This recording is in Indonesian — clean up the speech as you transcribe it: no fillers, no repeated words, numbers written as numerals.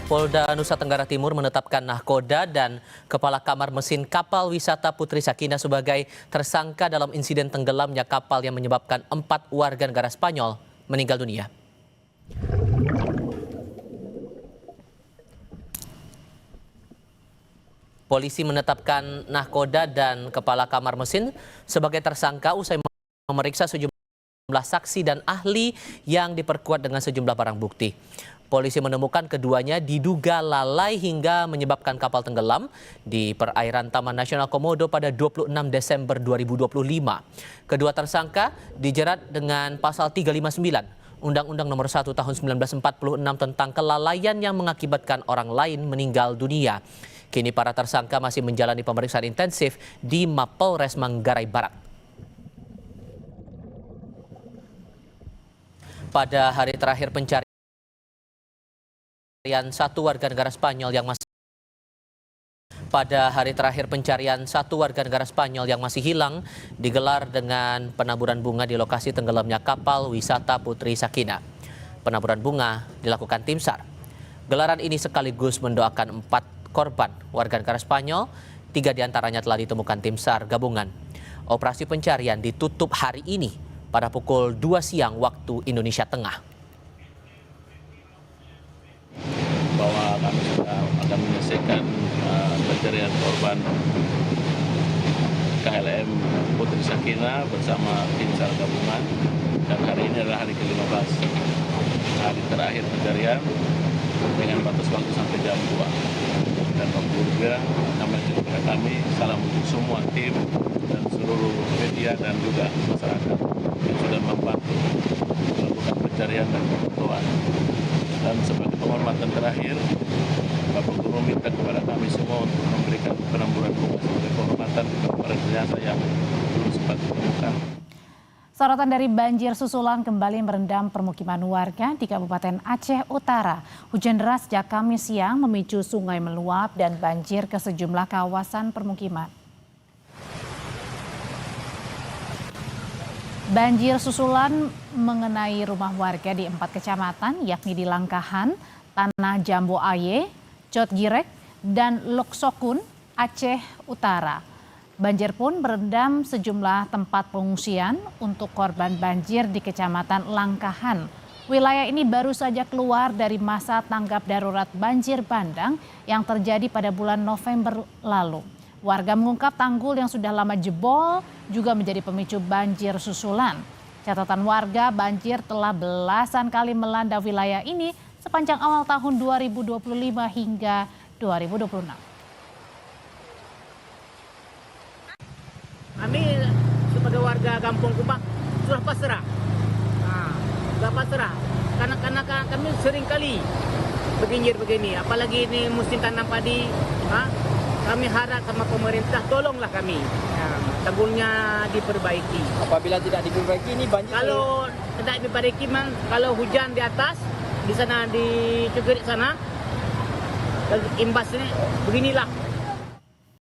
Polda Nusa Tenggara Timur menetapkan nahkoda dan kepala kamar mesin kapal wisata Putri Sakina sebagai tersangka dalam insiden tenggelamnya kapal yang menyebabkan 4 warga negara Spanyol meninggal dunia. Polisi menetapkan nahkoda dan kepala kamar mesin sebagai tersangka usai memeriksa sejumlah saksi dan ahli yang diperkuat dengan sejumlah barang bukti. Polisi menemukan keduanya diduga lalai hingga menyebabkan kapal tenggelam di perairan Taman Nasional Komodo pada 26 Desember 2025. Kedua tersangka dijerat dengan pasal 359 Undang-Undang Nomor 1 Tahun 1946 tentang kelalaian yang mengakibatkan orang lain meninggal dunia. Kini para tersangka masih menjalani pemeriksaan intensif di Mapolres Manggarai Barat. Pada hari terakhir pencarian satu warga negara Spanyol yang masih hilang digelar dengan penaburan bunga di lokasi tenggelamnya kapal wisata Putri Sakina. Penaburan bunga dilakukan tim SAR. Gelaran ini sekaligus mendoakan 4 korban warga negara Spanyol, 3 diantaranya telah ditemukan tim SAR gabungan. Operasi pencarian ditutup hari ini pada pukul 2 siang waktu Indonesia Tengah. Bahwa kami sudah akan menyelesaikan pencarian korban KLM Putri Sakina bersama tim SAR gabungan, dan hari ini adalah hari ke-15, hari terakhir pencarian dengan batas waktu sampai jam 2. Dan waktu juga kepada kami salam untuk semua tim dan seluruh media dan juga masyarakat yang sudah membantu melakukan pencarian dan bantuan. Dan sebagai penghormatan terakhir, Bapak Guru minta kepada kami semua untuk memberikan penaburan bunga sebagai penghormatan kepada jenazah yang belum sempat ditemukan. Sorotan dari banjir susulan kembali merendam permukiman warga di Kabupaten Aceh Utara. Hujan deras sejak Kamis siang memicu sungai meluap dan banjir ke sejumlah kawasan permukiman. Banjir susulan mengenai rumah warga di 4 kecamatan, yakni di Langkahan, Tanah Jambu Aye, Cot Girek, dan Loksokun, Aceh Utara. Banjir pun merendam sejumlah tempat pengungsian untuk korban banjir di Kecamatan Langkahan. Wilayah ini baru saja keluar dari masa tanggap darurat banjir bandang yang terjadi pada bulan November lalu. Warga mengungkap tanggul yang sudah lama jebol juga menjadi pemicu banjir susulan. Catatan warga, banjir telah belasan kali melanda wilayah ini sepanjang awal tahun 2025 hingga 2026. Kami sebagai warga Kampung Kubak sudah pasrah. Sudah pasrah. Karena kami sering kali banjir begini, apalagi ini musim tanam padi. Kami harap sama pemerintah tolonglah kami, tanggulnya diperbaiki. Apabila tidak diperbaiki ini banjir. Kalau tidak diperbaiki, kalau hujan di atas, di sana di Cugerik sana, imbas ini beginilah.